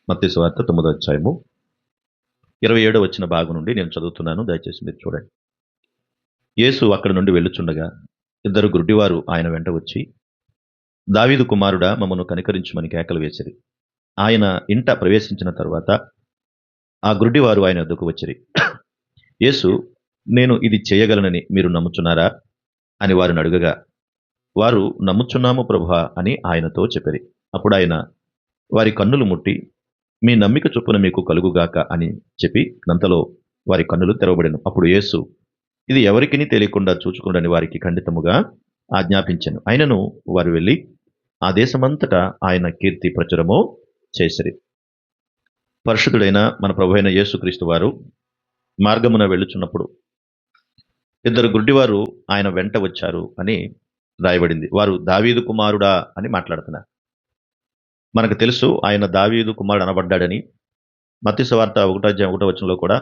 మత్తయి సువార్త 9వ అధ్యాయము 27వ వచన భాగం నుండి నేను చదువుతున్నాను. దయచేసి మీరు చూడండి. యేసు అక్కడి నుండి వెళ్ళుచుండగా ఇద్దరు గుడ్డివారు ఆయన వెంట వచ్చి, దావీదు కుమారుడా, మమ్మను కనికరించుమని కేకలు వేసిరి. ఆయన ఇంట ప్రవేశించిన తరువాత ఆ గుడ్డివారు ఆయన వద్దకు వచ్చిరి. యేసు, నేను ఇది చేయగలనని మీరు నమ్ముచున్నారా అని వారిని అడుగగా, వారు నమ్ముచున్నాము ప్రభువా అని ఆయనతో చెప్పిరి. అప్పుడు ఆయన వారి కన్నులు ముట్టి, మీ నమ్మిక చొప్పున మీకు కలుగుగాక అని చెప్పి నంతలో వారి కన్నులు తెరవబడెను. అప్పుడు యేసు, ఇది ఎవరికిని తెలియకుండా చూచుకుండని వారికి ఖండితముగా ఆజ్ఞాపించెను. అయినను వారు వెళ్ళి ఆ దేశమంతటా ఆయన కీర్తి ప్రచురము చేసిరి. పరిశుద్ధుడైన మన ప్రభువైన యేసుక్రీస్తు వారు మార్గమున వెళ్ళుచున్నప్పుడు ఇద్దరు గుడ్డివారు ఆయన వెంట వచ్చారు అని రాయబడింది. వారు దావీదు కుమారుడా అని మాట్లాడుతున్నారు. మనకు తెలుసు ఆయన దావీదు కుమారుడు అనబడ్డాడని. మత్తయి సువార్త 1వ అధ్యాయం 1వ వచనంలో కూడా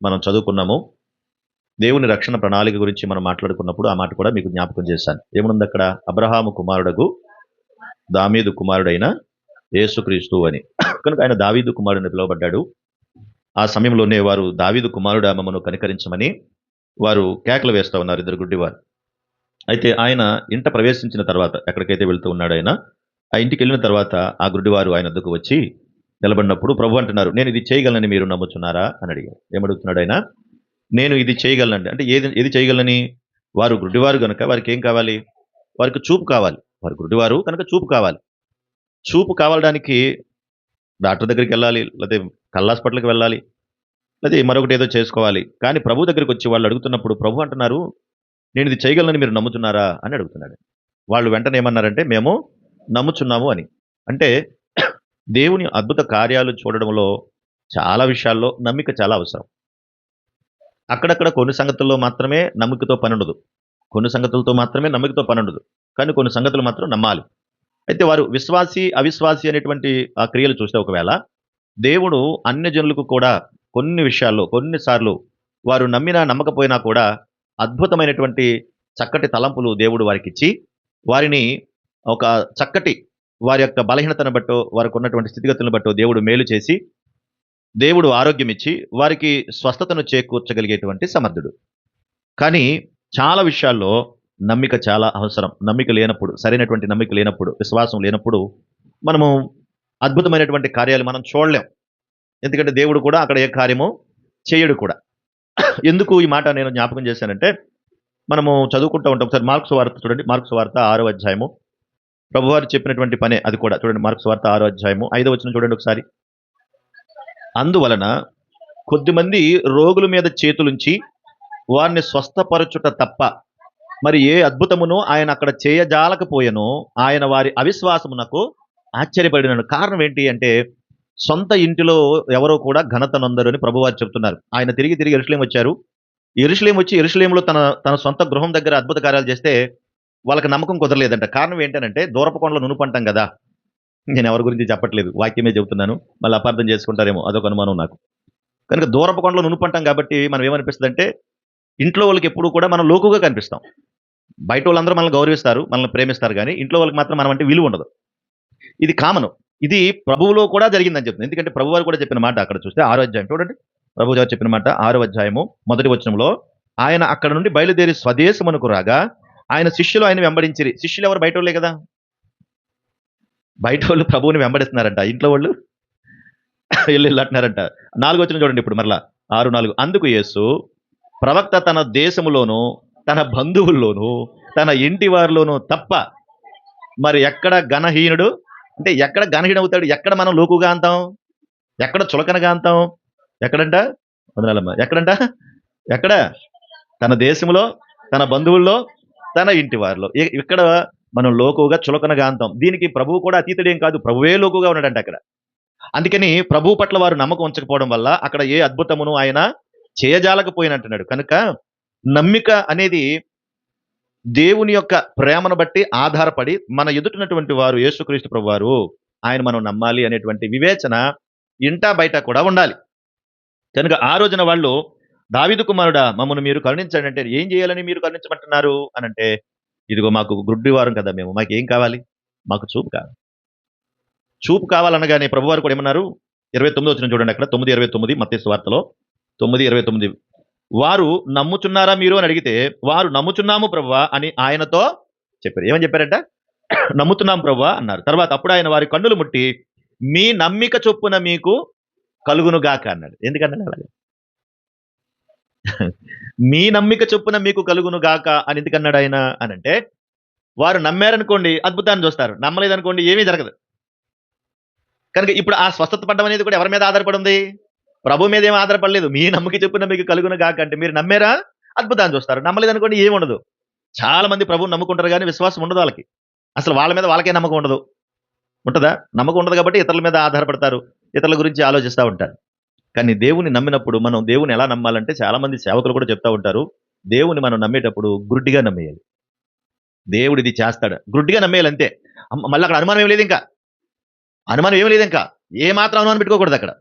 మనం చదువుకున్నాము. దేవుని రక్షణ ప్రణాళిక గురించి మనం మాట్లాడుకున్నప్పుడు ఆ మాట కూడా మీకు జ్ఞాపకం చేశాను. ఏముంది అక్కడ? అబ్రహాము కుమారుడగు దావీదు కుమారుడైన యేసుక్రీస్తు అని. కనుక ఆయన దావీదు కుమారుడిని పిలువబడ్డాడు. ఆ సమయంలోనే వారు దావీదు కుమారుడా, మమ్మను కనికరించమని వారు కేకలు వేస్తూ ఉన్నారు, ఇద్దరు గుడ్డివారు. అయితే ఆయన ఇంట ప్రవేశించిన తర్వాత, ఎక్కడికైతే వెళ్తూ ఉన్నాడు ఆయన, ఆ ఇంటికి వెళ్ళిన తర్వాత ఆ గుడ్డివారు ఆయన వద్దకు వచ్చి నిలబడినప్పుడు ప్రభు అంటున్నారు, నేను ఇది చేయగలనని మీరు నమ్ముచున్నారా అని అడిగారు. ఏమడుగుతున్నాడు ఆయన? నేను ఇది చేయగలనండి అంటే ఏది చేయగలనని? వారు గుడ్డివారు కనుక వారికి ఏం కావాలి? వారికి చూపు కావాలి. వారు గుడ్డివారు కనుక చూపు కావాలి. చూపు కావడానికి డాక్టర్ దగ్గరికి వెళ్ళాలి, లేకపోతే కళ్ళ హాస్పిటల్కి వెళ్ళాలి, లేదా మరొకటి ఏదో చేసుకోవాలి. కానీ ప్రభు దగ్గరికి వచ్చి వాళ్ళు అడుగుతున్నప్పుడు ప్రభు అంటున్నారు, నేను ఇది చేయగలనని మీరు నమ్ముచున్నారా అని అడుగుతున్నాడు. వాళ్ళు వెంటనే ఏమన్నారంటే, మేము నమ్ముచున్నాము అని. అంటే దేవుని అద్భుత కార్యాలు చూడడంలో చాలా విషయాల్లో నమ్మిక చాలా అవసరం. అక్కడక్కడ కొన్ని సంగతుల్లో మాత్రమే నమ్మికతో పని ఉండదు. కొన్ని సంగతులతో మాత్రమే నమ్మికతో పని ఉండదు. కానీ కొన్ని సంగతులు మాత్రం నమ్మాలి. అయితే వారు విశ్వాసి అవిశ్వాసి అనేటువంటి ఆ క్రియలు చూస్తే, ఒకవేళ దేవుడు అన్యజనులకు కూడా కొన్ని విషయాల్లో కొన్నిసార్లు వారు నమ్మినా నమ్మకపోయినా కూడా అద్భుతమైనటువంటి చక్కటి తలంపులు దేవుడు వారికి ఇచ్చి, వారిని ఒక చక్కటి వారి యొక్క బలహీనతను బట్టో, వారికి ఉన్నటువంటి స్థితిగతులను బట్టో దేవుడు మేలు చేసి, దేవుడు ఆరోగ్యం ఇచ్చి వారికి స్వస్థతను చేకూర్చగలిగేటువంటి సమర్థుడు. కానీ చాలా విషయాల్లో నమ్మిక చాలా అవసరం. నమ్మిక లేనప్పుడు, సరైనటువంటి నమ్మిక లేనప్పుడు, విశ్వాసం లేనప్పుడు మనము అద్భుతమైనటువంటి కార్యాలు మనం చూడలేం. ఎందుకంటే దేవుడు కూడా అక్కడ ఏ కార్యము చేయడు కూడా. ఎందుకు ఈ మాట నేను జ్ఞాపకం చేశానంటే, మనము చదువుకుంటూ ఉంటాం. ఒకసారి మార్కు సువార్త చూడండి. మార్కు సువార్త 6వ అధ్యాయము ప్రభువారు చెప్పినటువంటి పనే అది కూడా చూడండి. మార్కు సువార్త 6వ అధ్యాయము 5వ వచనం చూడండి ఒకసారి. అందువలన కొద్దిమంది రోగుల మీద చేతులుంచి వారిని స్వస్థపరచుట తప్ప మరి ఏ అద్భుతమును ఆయన అక్కడ చేయజాలకపోయెనో ఆయన వారి అవిశ్వాసమునకు ఆశ్చర్యపడినాడు. కారణం ఏంటి అంటే, సొంత ఇంటిలో ఎవరో కూడా ఘనత నొందరు అని ప్రభువారు చెప్తున్నారు. ఆయన తిరిగి యెరూషలేము వచ్చారు. యెరూషలేము వచ్చి యెరూషలేములో తన సొంత గృహం దగ్గర అద్భుత కార్యాలు చేస్తే వాళ్ళకి నమ్మకం కుదరలేదంట. కారణం ఏంటనంటే, దూరపు కొండలో నునుపంటాం కదా. నేను ఎవరి గురించి చెప్పట్లేదు, వాక్యమే చెబుతున్నాను. మళ్ళీ అపార్థం చేసుకుంటారేమో, అదొక అనుమానం నాకు. కనుక దూరపు కొండలో నునుపంటాం కాబట్టి మనం ఏమనిపిస్తుంది అంటే, ఇంట్లో వాళ్ళకి ఎప్పుడు కూడా మనం లోకుగా కనిపిస్తాం. బయట వాళ్ళందరూ మనల్ని గౌరవిస్తారు, మనల్ని ప్రేమిస్తారు, కానీ ఇంట్లో వాళ్ళకి మాత్రం మనం అంటే విలువ ఉండదు. ఇది కామను. ఇది ప్రభువులో కూడా జరిగిందని చెప్తుంది. ఎందుకంటే ప్రభువారు కూడా చెప్పిన మాట అక్కడ చూస్తే 6వ అధ్యాయం చూడండి. ప్రభువు గారు చెప్పిన మాట 6వ అధ్యాయము 1వ వచనంలో, ఆయన అక్కడ నుండి బయలుదేరి స్వదేశమునకు రాగా ఆయన శిష్యులు ఆయన వెంబడించిరి. శిష్యులు ఎవరు? బయట వాళ్ళే కదా. బయట వాళ్ళు ప్రభువుని వెంబడిస్తున్నారంట, ఇంట్లో వాళ్ళు వెళ్ళి అంటున్నారంట. 4వ వచనం చూడండి ఇప్పుడు మరలా 6:4. అందుకు యేసు, ప్రవక్త తన దేశములోను తన బంధువుల్లోనూ తన ఇంటి వారిలోనూ తప్ప మరి ఎక్కడ ఘనహీనుడు అంటే ఎక్కడ ఘనహీనుడు అవుతాడు? ఎక్కడ మనం లోకుగా అంటాం? ఎక్కడ చులకనగా అంటాం? ఎక్కడంట? వందనాలమ్మ. ఎక్కడంట? ఎక్కడ? తన దేశంలో, తన బంధువుల్లో, తన ఇంటి వారిలో. ఇక్కడ మనం లోకుగా చులకనగా అంటాం. దీనికి ప్రభువు కూడా అతీతుడేం కాదు. ప్రభువే లోకుగా ఉన్నాడంట అక్కడ. అందుకని ప్రభువు పట్ల వారు నమ్మకం ఉంచకపోవడం వల్ల అక్కడ ఏ అద్భుతమును ఆయన చేయజాలకపోయినంటున్నాడు. కనుక నమ్మిక అనేది దేవుని యొక్క ప్రేమను బట్టి ఆధారపడి మన ఎదుటినటువంటి వారు యేసుక్రీస్తు ప్రభువారు, ఆయన మనం నమ్మాలి అనేటువంటి వివేచన ఇంటా బయట కూడా ఉండాలి. కనుక ఆ రోజున వాళ్ళు, దావీదు కుమారుడా, మమ్మల్ని మీరు కరుణించండి అంటే, ఏం చేయాలని మీరు కరుణించమంటున్నారు అని అంటే, ఇదిగో మాకు గుడ్డివారం కదా మేము, మాకు ఏం కావాలి? మాకు చూపు కావాలి. చూపు కావాలనగానే ప్రభువారు కూడా ఏమన్నారు? 29 వచ్చిన చూడండి, అక్కడ 9:29 మత్తయి సువార్తలో 9:29. వారు నమ్ముచున్నారా మీరు అని అడిగితే, వారు నమ్ముచున్నాము ప్రభువా అని ఆయనతో చెప్పారు. ఏమని చెప్పారంట? నమ్ముతున్నాం ప్రభువా అన్నారు. తర్వాత అప్పుడు ఆయన వారి కన్నులు ముట్టి, మీ నమ్మిక చొప్పున మీకు కలుగును గాక అన్నాడు. ఎందుకన్నాడు అలాగే? మీ నమ్మిక చొప్పున మీకు కలుగును గాక అని ఎందుకన్నాడు ఆయన అని అంటే, వారు నమ్మారనుకోండి అద్భుతాన్ని చూస్తారు, నమ్మలేదనుకోండి ఏమీ జరగదు. కనుక ఇప్పుడు ఆ స్వస్థత పడ్డం అనేది కూడా ఎవరి మీద ఆధారపడి ఉంది? ప్రభు మీద ఏం ఆధారపడలేదు. మీ నమ్మకి చొప్పున మీకు కలుగును గాక అంటే, మీరు నమ్మారా అద్భుతాన్ని చూస్తారు, నమ్మలేదనుకోండి ఏమి ఉండదు. చాలా మంది ప్రభువుని నమ్ముకుంటారు కానీ విశ్వాసం ఉండదు వాళ్ళకి. అసలు వాళ్ళ మీద వాళ్ళకే నమ్మకం ఉండదు. ఉంటుందా? నమ్మకం ఉండదు కాబట్టి ఇతరుల మీద ఆధారపడతారు, ఇతరుల గురించి ఆలోచిస్తూ ఉంటారు. కానీ దేవుని నమ్మినప్పుడు మనం దేవుని ఎలా నమ్మాలంటే, చాలా మంది సేవకులు కూడా చెప్తా ఉంటారు, దేవుని మనం నమ్మేటప్పుడు గుడ్డిగా నమ్మేయాలి. దేవుడు ఇది చేస్తాడు గుడ్డిగా నమ్మేయాలి అంతే. మళ్ళీ అక్కడ అనుమానం ఏం లేదు, ఇంకా అనుమానం ఏం లేదు, ఇంకా ఏ మాత్రం అనుమానం పెట్టుకోకూడదు అక్కడ.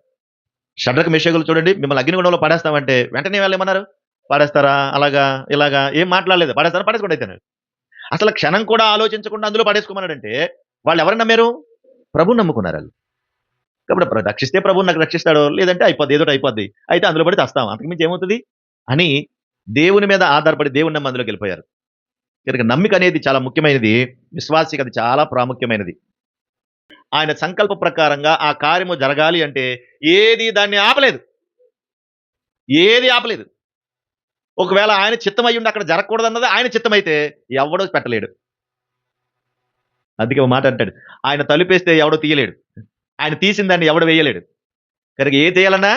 షడ్రకు మెషకులు చూడండి, మిమ్మల్ని అగ్నిగుండంలో పడేస్తామంటే వెంటనే వాళ్ళు ఏమన్నారు? పడేస్తారా, అలాగా ఇలాగా ఏం మాట్లాడలేదు, పడేస్తారా, పడేసుకోండి అయితే. అసలు క్షణం కూడా ఆలోచించకుండా అందులో పడేసుకోమన్నాడంటే వాళ్ళు ఎవరిని నమ్మారు? ప్రభుని నమ్ముకున్నారు వాళ్ళు. కాబట్టి రక్షిస్తే ప్రభుని నాకు రక్షిస్తాడు, లేదంటే అయిపోద్ది, ఏదో అయిపోద్ది, అయితే అందులో పడి తెస్తాం, అంతకుమించి ఏమవుతుంది అని దేవుని మీద ఆధారపడి దేవుని నమ్మి అందులోకి వెళ్ళిపోయారు. కనుక నమ్మిక అనేది చాలా ముఖ్యమైనది, విశ్వాసికి అది చాలా ప్రాముఖ్యమైనది. ఆయన సంకల్ప ప్రకారంగా ఆ కార్యము జరగాలి అంటే ఏది దాన్ని ఆపలేదు, ఏది ఆపలేదు. ఒకవేళ ఆయన చిత్తం అయ్యి ఉండి అక్కడ జరగకూడదన్నది ఆయన చిత్తమైతే ఎవడో పెట్టలేడు. అందుకే ఒక మాట అంటాడు, ఆయన తలుపేస్తే ఎవడో తీయలేడు, ఆయన తీసిన దాన్ని ఎవడు వేయలేడు. కనుక ఏ చేయాలన్నా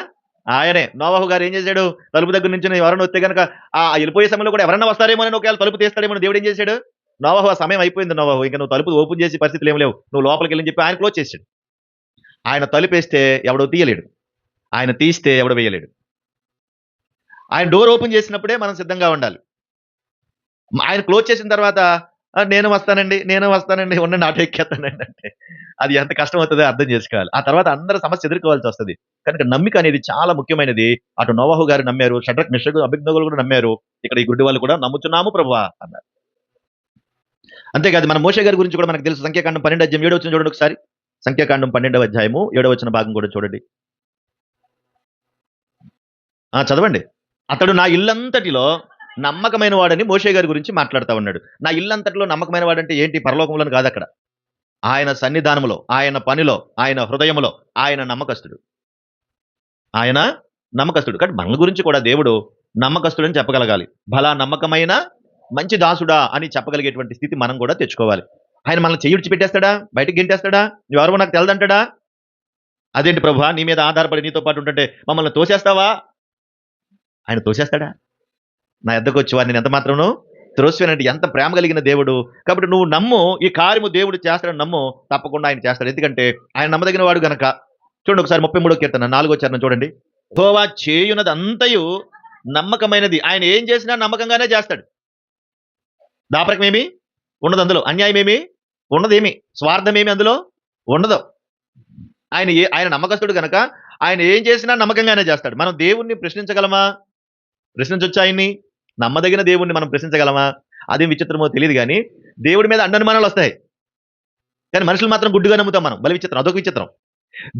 ఆయనే. నోవాహు గారు ఏం చేశాడు? తలుపు దగ్గర నుంచి ఎవరైనా వస్తే కనుక ఆ వెళ్ళిపోయే సమయంలో కూడా ఎవరన్నా వస్తారేమో అని ఒకవేళ తలుపు తీస్తాడేమో దేవుడు ఏం చేశాడు? నోవాహు, ఆ సమయం అయిపోయింది నోవాహు, ఇంకా నువ్వు తలుపు ఓపెన్ చేసి పరిస్థితులు ఏమి లేవు, నువ్వు లోపలికి వెళ్ళని చెప్పి ఆయన క్లోజ్ చేశాడు. ఆయన తలుపేస్తే ఎవడో తీయలేడు, ఆయన తీస్తే ఎవడో వేయలేడు. ఆయన డోర్ ఓపెన్ చేసినప్పుడే మనం సిద్ధంగా ఉండాలి. ఆయన క్లోజ్ చేసిన తర్వాత నేను వస్తానండి ఉండండి ఆటో ఎక్కేస్తానండి అంటే అది ఎంత కష్టం అవుతుందో అర్థం చేసుకోవాలి. ఆ తర్వాత అందరూ సమస్య ఎదుర్కోవాల్సి వస్తుంది. కనుక నమ్మిక అనేది చాలా ముఖ్యమైనది. అటు నోవాహు గారు నమ్మారు, షడ్రక్ మెషకు అబేద్నెగోలు కూడా నమ్మారు, ఇక్కడ ఈ గుడ్డి వాళ్ళు కూడా నమ్ముచున్నాము ప్రభువా అన్నారు. అంతేకాదు మన మోషే గారి గురించి కూడా మనకు తెలుసు. సంఖ్యాకాండం 12:7 చూడండి ఒకసారి. సంఖ్యాకాండం 12:7 భాగం కూడా చూడండి. చదవండి. అతడు నా ఇల్లంతటిలో నమ్మకమైన వాడని మోషే గారి గురించి మాట్లాడుతూ ఉన్నాడు. నా ఇల్లంతటిలో నమ్మకమైన వాడంటే ఏంటి? పరలోకంలో కాదు, అక్కడ ఆయన సన్నిధానములో, ఆయన పనిలో, ఆయన హృదయములో ఆయన నమ్మకస్తుడు. ఆయన నమ్మకస్తుడు. కాబట్టి మన గురించి కూడా దేవుడు నమ్మకస్తుడని చెప్పగలగాలి. భలా నమ్మకమైన మంచి దాసుడా అని చెప్పగలిగేటువంటి స్థితి మనం కూడా తెచ్చుకోవాలి. ఆయన మనల్ని చెయ్యి విడిచిపెట్టేస్తాడా? బయటకు గెంటేస్తాడా? ఎవరో నాకు తెలదంటాడా? అదేంటి ప్రభువా, నీ మీద ఆధారపడి నీతో పాటు ఉంటుంటే మమ్మల్ని తోసేస్తావా? ఆయన తోసేస్తాడా? నా ఎద్దకు వచ్చి వారిని ఎంత మాత్రము త్రోసివేనంటే ఎంత ప్రేమ కలిగిన దేవుడు. కాబట్టి నువ్వు నమ్ము, ఈ కార్యము దేవుడు చేస్తాడని నమ్ము, తప్పకుండా ఆయన చేస్తాడు. ఎందుకంటే ఆయన నమ్మదగిన వాడు గనక. చూడండి ఒకసారి 33వ కీర్తన 4వ చరణం చూడండి. యెహోవా చేయునది అంతయు నమ్మకమైనది. ఆయన ఏం చేసినా నమ్మకంగానే చేస్తాడు. దాపరికం ఏమి ఉండదు అందులో, అన్యాయం ఏమి ఉండదేమి, స్వార్థం ఏమి అందులో ఉండదు. ఆయన నమ్మకస్తుడు గనక ఆయన ఏం చేసినా నమ్మకంగానే చేస్తాడు. మనం దేవుణ్ణి ప్రశ్నించగలమా? ప్రశ్నించొచ్చు ఆయన్ని. నమ్మదగిన దేవుణ్ణి మనం ప్రశ్నించగలమా? అదేం విచిత్రమో తెలియదు కానీ దేవుడి మీద అనుమానాలు వస్తాయి. కానీ మనుషులు మాత్రం గుడ్డుగా నమ్ముతాం మనం. బలి విచిత్రం, అదొక విచిత్రం.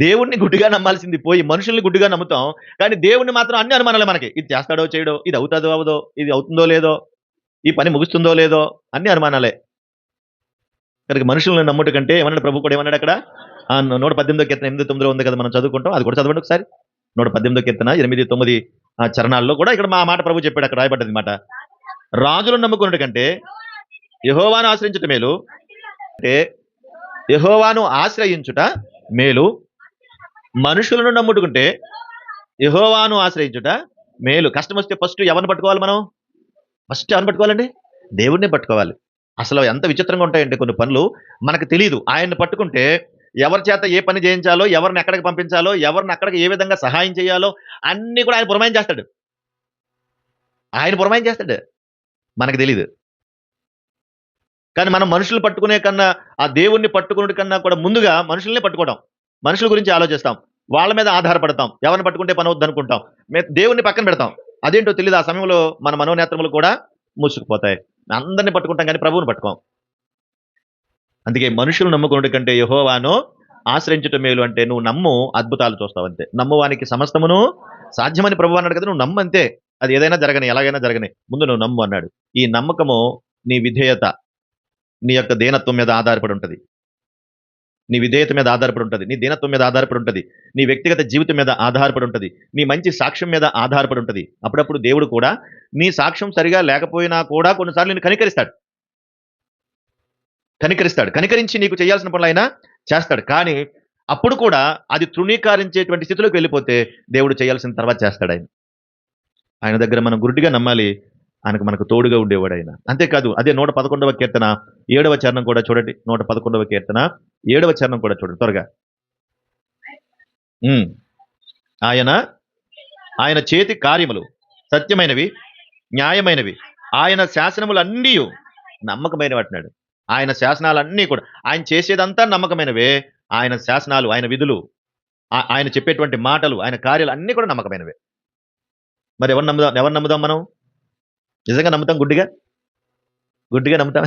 దేవుణ్ణి గుడ్డిగా నమ్మాల్సింది పోయి మనుషుల్ని గుడ్డిగా నమ్ముతాం. కానీ దేవుణ్ణి మాత్రం అన్ని అనుమానాలే మనకి. ఇది చేస్తాడో చేయడో, ఇది అవుతుందో అవదో, ఇది అవుతుందో లేదో, ఈ పని ముగుస్తుందో లేదో, అన్ని అనుమానాలే. కనుక మనుషులను నమ్ముట కంటే ఏమన్నాడు ప్రభు కూడా? ఏమన్నాడు అక్కడ? 118వ కీర్తన 8-9 ఉంది కదా, మనం చదువుకుంటాం. అది కూడా చదవండి ఒకసారి. 118వ కీర్తన 8-9 చరణాల్లో కూడా ఇక్కడ మా మాట ప్రభు చెప్పాడు, అక్కడ రాయబడ్డది మాట. రాజులను నమ్ముకున్నట్టు కంటే యెహోవాను ఆశ్రయించుట మేలు. అంటే యెహోవాను ఆశ్రయించుట మేలు. మనుషులను నమ్ముకుంటే యెహోవాను ఆశ్రయించుట మేలు. కష్టం వస్తే ఫస్ట్ ఎవరిని పట్టుకోవాలి మనం? ఫస్ట్ ఎవరిని పట్టుకోవాలండి? దేవుడిని పట్టుకోవాలి. అసలు ఎంత విచిత్రంగా ఉంటాయంటే కొన్ని పనులు మనకు తెలియదు. ఆయన్ని పట్టుకుంటే ఎవరి చేత ఏ పని చేయించాలో, ఎవరిని ఎక్కడికి పంపించాలో, ఎవరిని అక్కడికి ఏ విధంగా సహాయం చేయాలో అన్ని కూడా ఆయన పురమాయించేస్తాడు. ఆయన పురమాయించేస్తాడు, మనకు తెలియదు. కానీ మనం మనుషులు పట్టుకునే కన్నా ఆ దేవుణ్ణి పట్టుకునే కన్నా కూడా ముందుగా మనుషుల్ని పట్టుకోవడం, మనుషుల గురించి ఆలోచిస్తాం, వాళ్ళ మీద ఆధారపడతాం, ఎవరిని పట్టుకుంటే పని అవుద్ది అనుకుంటాం, దేవుణ్ణి పక్కన పెడతాం. అదేంటో తెలియదు, ఆ సమయంలో మన మనోనేత్రములు కూడా మూసుకుపోతాయి. అందరిని పట్టుకుంటాం కానీ ప్రభువుని పట్టుకోం. అందుకే మనుషులు నమ్ముకున్నట్టు కంటే యెహోవాను ఆశ్రయించటం మేలు అంటే నువ్వు నమ్ము, అద్భుతాలు చూస్తావు అంతే. నమ్మువానికి సమస్తమును సాధ్యమని ప్రభువు అన్నాడు కదా, నువ్వు నమ్ము అంతే. అది ఏదైనా జరగని, ఎలాగైనా జరగని, ముందు నువ్వు నమ్ము అన్నాడు. ఈ నమ్మకము నీ విధేయత, నీ యొక్క దీనత్వం మీద ఆధారపడి ఉంటుంది. నీ విధేయత మీద ఆధారపడి ఉంటుంది, నీ దీనత్వం మీద ఆధారపడి ఉంటుంది, నీ వ్యక్తిగత జీవితం మీద ఆధారపడి ఉంటుంది, నీ మంచి సాక్ష్యం మీద ఆధారపడి ఉంటుంది. అప్పుడప్పుడు దేవుడు కూడా నీ సాక్ష్యం సరిగా లేకపోయినా కూడా కొన్నిసార్లు నేను కనికరిస్తాడు. కనికరించి నీకు చేయాల్సిన పనులు అయినా చేస్తాడు. కానీ అప్పుడు కూడా అది తృణీకరించేటువంటి స్థితిలోకి వెళ్ళిపోతే దేవుడు చేయాల్సిన తర్వాత చేస్తాడు. ఆయన దగ్గర మనం గుడ్డిగా నమ్మాలి. మనకు తోడుగా ఉండేవాడు ఆయన. అంతేకాదు, అదే 111వ కీర్తన 7వ చరణం కూడా చూడండి. 111వ కీర్తన 7వ చరణం కూడా చూడండి త్వరగా. ఆయన చేతి కార్యములు సత్యమైనవి, న్యాయమైనవి. ఆయన శాసనములన్నీ నమ్మకమైన వాటినాడు. ఆయన శాసనాలన్నీ కూడా, ఆయన చేసేదంతా నమ్మకమైనవే. ఆయన శాసనాలు, ఆయన విధులు, ఆయన చెప్పేటువంటి మాటలు, ఆయన కార్యాలు అన్నీ కూడా నమ్మకమైనవే. మరి ఎవరు నమ్ముదాం మనం? నిజంగా నమ్ముతాం? గుడ్డిగా నమ్ముతాం?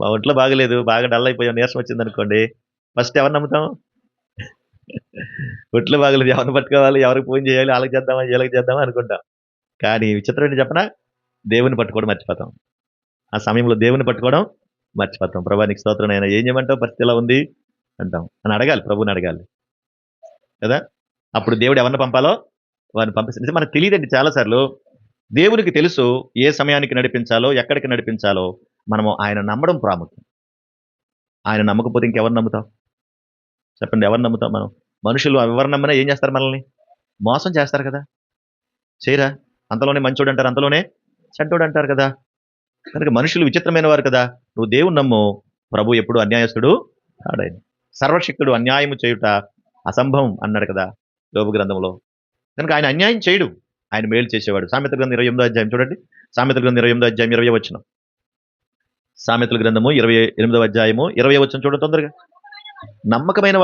మా ఒంట్లో బాగలేదు, బాగా డల్ అయిపోయాం, నీరసం వచ్చింది అనుకోండి, ఫస్ట్ ఎవరు నమ్ముతాం? ఒంట్లో బాగలేదు, ఎవరిని పట్టుకోవాలి, ఎవరికి ఫోన్ చేయాలి, వాళ్ళకి చేద్దామా వీళ్ళకి చేద్దామా అనుకుంటాం. కానీ విచిత్రం ఏంటి చెప్పనా? దేవుని పట్టుకోవడం మర్చిపోతాం. ఆ సమయంలో దేవుని పట్టుకోవడం మర్చిపోతాం. ప్రభా నీకు స్తోత్రం, అయినా ఏం చేయమంటావు, పరిస్థితి ఎలా ఉంది అంటాం. అని అడగాలి, ప్రభుని అడగాలి కదా. అప్పుడు దేవుడు ఎవరిని పంపాలో వారిని పంపిస్తుంది. మనకు తెలియదండి చాలాసార్లు. దేవునికి తెలుసు ఏ సమయానికి నడిపించాలో, ఎక్కడికి నడిపించాలో. మనము ఆయన నమ్మడం ప్రాముఖ్యం. ఆయన నమ్మకపోతే ఇంకెవరు నమ్ముతాం చెప్పండి? ఎవరు నమ్ముతాం మనం? మనుషులు ఎవరు నమ్మినా ఏం చేస్తారు? మనల్ని మోసం చేస్తారు కదా. చేయరా? అంతలోనే మంచోడు అంటారు, అంతలోనే చెడ్డోడు అంటారు కదా. కనుక మనుషులు విచిత్రమైన వారు కదా. నువ్వు దేవుని నమ్ము. ప్రభు ఎప్పుడు అన్యాయస్తుడు కాడాయన. సర్వశక్తుడు, అన్యాయము చేయుట అసంభవం అన్నాడు కదా యోబు గ్రంథంలో. కనుక ఆయన అన్యాయం చేయడు, ఆయన మేలు చేసేవాడు. సామెతల గ్రంథం 28వ అధ్యాయం చూడండి. సామెతల గ్రంథం 28వ అధ్యాయం 20వ వచనం. సామెతల గ్రంథము 28వ అధ్యాయము 20వ వచనం చూడండి తొందరగా. నమ్మకమైన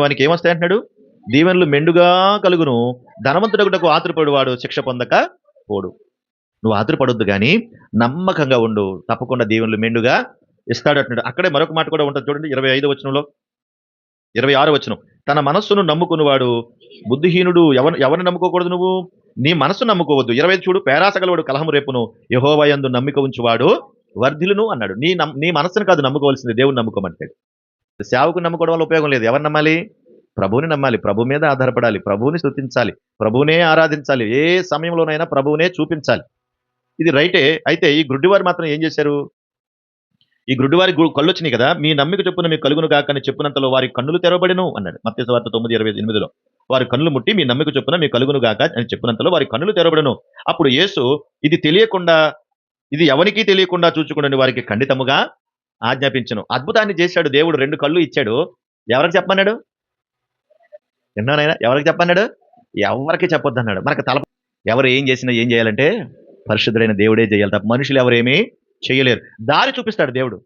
వానికి ఏమొస్తాయంటున్నాడు? దీవెనలు మెండుగా కలుగును, ధనవంతుడగుటకు ఆతురపడు వాడు శిక్ష పొందక పోడు. నువ్వు ఆతురపడొద్దు కానీ నమ్మకంగా ఉండు, తప్పకుండా దీవెనలు మెండుగా ఇస్తాడు అంటున్నాడు. అక్కడే మరొక మాట కూడా ఉంటుంది చూడండి 25వ వచనంలో, 26వ వచనం. తన మనస్సును నమ్ముకున్నవాడు బుద్ధిహీనుడు. ఎవరిని నమ్ముకోకూడదు? నువ్వు నీ మనస్సు నమ్ముకోవద్దు. 25 చూడు. పేరాసగలవాడు కలహము రేపును, యెహోవా యందు నమ్మిక ఉంచువాడు వర్ధిల్లును అన్నాడు. నీ మనస్సును కాదు నమ్ముకోవాల్సింది, దేవుని నమ్ముకోమంటాడు. సేవకు నమ్ముకోవడం వల్ల ఉపయోగం లేదు. ఎవరు నమ్మాలి? ప్రభువుని నమ్మాలి. ప్రభు మీద ఆధారపడాలి, ప్రభువుని స్తుతించాలి, ప్రభువునే ఆరాధించాలి, ఏ సమయంలోనైనా ప్రభువునే చూపించాలి. ఇది రైటే. అయితే ఈ గుడ్డివారు మాత్రం ఏం చేశారు? ఈ గుడ్డివారి కళ్ళు వచ్చినాయి కదా. మీ నమ్మిక చొప్పున మీకు కలుగును గాక అని చెప్పినంతలో వారి కన్నులు తెరవబడెను అన్నాడు మత్తయి సువార్త 9:28లో. వారి కన్నులు ముట్టి మీ నమ్మిక చొప్పున మీకు కలుగును గాక అని చెప్పినంతలో వారి కన్నులు తెరవబడెను. అప్పుడు యేసు ఇది ఎవరికీ తెలియకుండా చూచుకుని వారికి ఖండితముగా ఆజ్ఞాపించను. అద్భుతాన్ని చేశాడు దేవుడు. 2 కళ్ళు ఇచ్చాడు. ఎవరికి చెప్పమన్నాడు? విన్నానైనా ఎవరికి చెప్పన్నాడు? ఎవరికి చెప్పొద్దు అన్నాడు. మనకు ఎవరు ఏం చేసినా ఏం చేయాలంటే పరిశుద్ధుడైన దేవుడే చేయాలి తప్ప మనుషులు ఎవరేమీ చేయలేరు. దారి చూపిస్తాడు దేవుడు,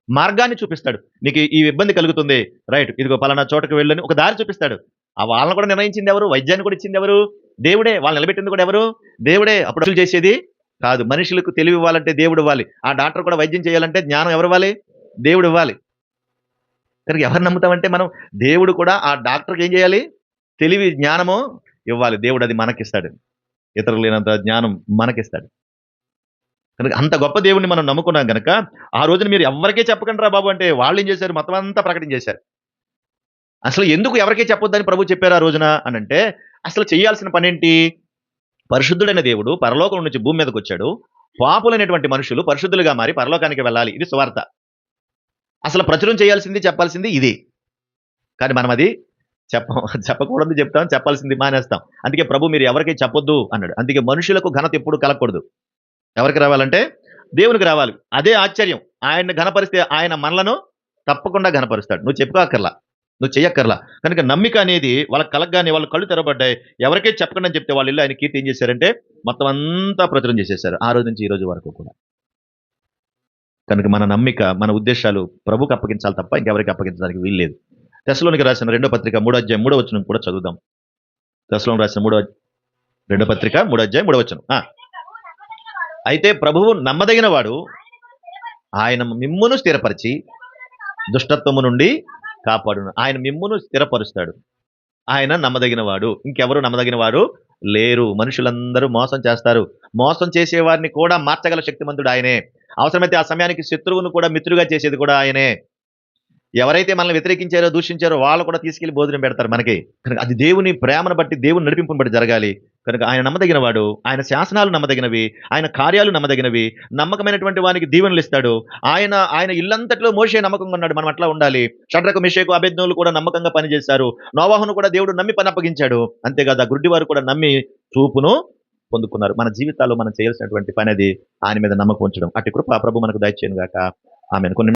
మార్గాన్ని చూపిస్తాడు. నీకు ఈ ఇబ్బంది కలుగుతుంది, రైట్, ఇదిగో పలానా చోటకు వెళ్ళని ఒక దారి చూపిస్తాడు. ఆ వాళ్ళని కూడా నిర్ణయించింది ఎవరు? వైద్యాన్ని కూడా ఇచ్చింది ఎవరు? దేవుడే. వాళ్ళు నిలబెట్టింది కూడా ఎవరు? దేవుడే. అప్పుడు చేసేది కాదు. మనుషులకు తెలివి ఇవ్వాలంటే దేవుడు ఇవ్వాలి. ఆ డాక్టర్ కూడా వైద్యం చేయాలంటే జ్ఞానం ఎవరు ఇవ్వాలి? దేవుడు ఇవ్వాలి. కనుక ఎవరు నమ్ముతామంటే మనం దేవుడు కూడా ఆ డాక్టర్కి ఏం చేయాలి? తెలివి, జ్ఞానము ఇవ్వాలి. దేవుడు అది మనకిస్తాడు. ఇతరులు లేనంత జ్ఞానం మనకిస్తాడు. కనుక అంత గొప్ప దేవుడిని మనం నమ్ముకున్నాం కనుక ఆ రోజున మీరు ఎవరికే చెప్పకండి రా బాబు అంటే వాళ్ళు ఏం చేశారు? మొత్తం అంతా ప్రకటించేశారు. అసలు ఎందుకు ఎవరికే చెప్పొద్దని ప్రభు చెప్పారు ఆ రోజున అని అంటే, అసలు చేయాల్సిన పనేంటి? పరిశుద్ధుడైన దేవుడు పరలోకం నుంచి భూమి మీదకి వచ్చాడు. పాపులైనటువంటి మనుషులు పరిశుద్ధులుగా మారి పరలోకానికి వెళ్ళాలి. ఇది సువార్త. అసలు ప్రచురం చేయాల్సింది, చెప్పాల్సింది ఇది. కానీ మనం అది చెప్పకూడదు చెప్తాం, చెప్పాల్సింది మానేస్తాం. అందుకే ప్రభు మీరు ఎవరికి చెప్పొద్దు అన్నాడు. అందుకే మనుషులకు ఘనత ఎప్పుడు కలగకూడదు. ఎవరికి రావాలంటే దేవునికి రావాలి. అదే ఆశ్చర్యం. ఆయన్ని ఘనపరిస్తే ఆయన మనలను తప్పకుండా ఘనపరుస్తాడు. నువ్వు చెప్పుకోక్కర్లా, నువ్వు చెయ్యక్కర్లా. కనుక నమ్మిక అనేది వాళ్ళకి కలగగానే వాళ్ళ కళ్ళు తెరవబడ్డాయి. ఎవరికే చెప్పకుండా అని చెప్తే వాళ్ళు ఇల్లు ఆయన కీర్తి ఏం చేశారంటే మొత్తం అంతా ప్రచురం చేసేశారు. ఆ రోజు నుంచి ఈ రోజు వరకు కూడా. కనుక మన నమ్మిక, మన ఉద్దేశాలు ప్రభుకు అప్పగించాలి తప్ప ఇంకెవరికి అప్పగించడానికి వీల్లేదు. తెస్సలోనికి రాసిన 2వ పత్రిక 3వ అధ్యాయం 3వ వచనం కూడా చదువుదాం. తెస్సలోనికి రాసిన 2వ పత్రిక 3వ అధ్యాయం 3వ వచనం. అయితే ప్రభువు నమ్మదగిన వాడు, ఆయన మిమ్మును స్థిరపరిచి దుష్టత్వము నుండి కాపాడును. ఆయన మిమ్మును స్థిరపరుస్తాడు. ఆయన నమ్మదగిన వాడు. ఇంకెవరు నమ్మదగిన వారు లేరు. మనుషులందరూ మోసం చేస్తారు. మోసం చేసే వారిని కూడా మార్చగల శక్తిమంతుడు ఆయనే. అవసరమైతే ఆ సమయానికి శత్రువును కూడా మిత్రుగా చేసేది కూడా ఆయనే. ఎవరైతే మనల్ని వ్యతిరేకించారో, దూషించారో వాళ్ళు కూడా తీసుకెళ్లి భోజనం పెడతారు మనకి. కనుక అది దేవుని ప్రేమను బట్టి, దేవుని నడిపింపును బట్టి జరగాలి. కనుక ఆయన నమ్మదగిన వాడు. ఆయన శాసనాలు నమ్మదగినవి. ఆయన కార్యాలు నమ్మదగినవి. నమ్మకమైనటువంటి వానికి దీవెనలు ఇస్తాడు. ఆయన ఆయన ఇల్లంతట్లో మోషే నమ్మకంగా ఉన్నాడు. మనం అట్లా ఉండాలి. షడ్రకు, మెషకు, అబేద్నెగోలు కూడా నమ్మకంగా పనిచేశారు. నోవాహును కూడా దేవుడు నమ్మి పని అప్పగించాడు. అంతేకాదు ఆ గుడ్డివారు కూడా నమ్మి చూపును పొందుకున్నారు. మన జీవితాల్లో మనం చేయాల్సినటువంటి పని అది ఆయన మీద నమ్మకం ఉంచడం. అట్టి కృప ప్రభు మనకు దయచేయను గాక. ఆమేన్. కొన్ని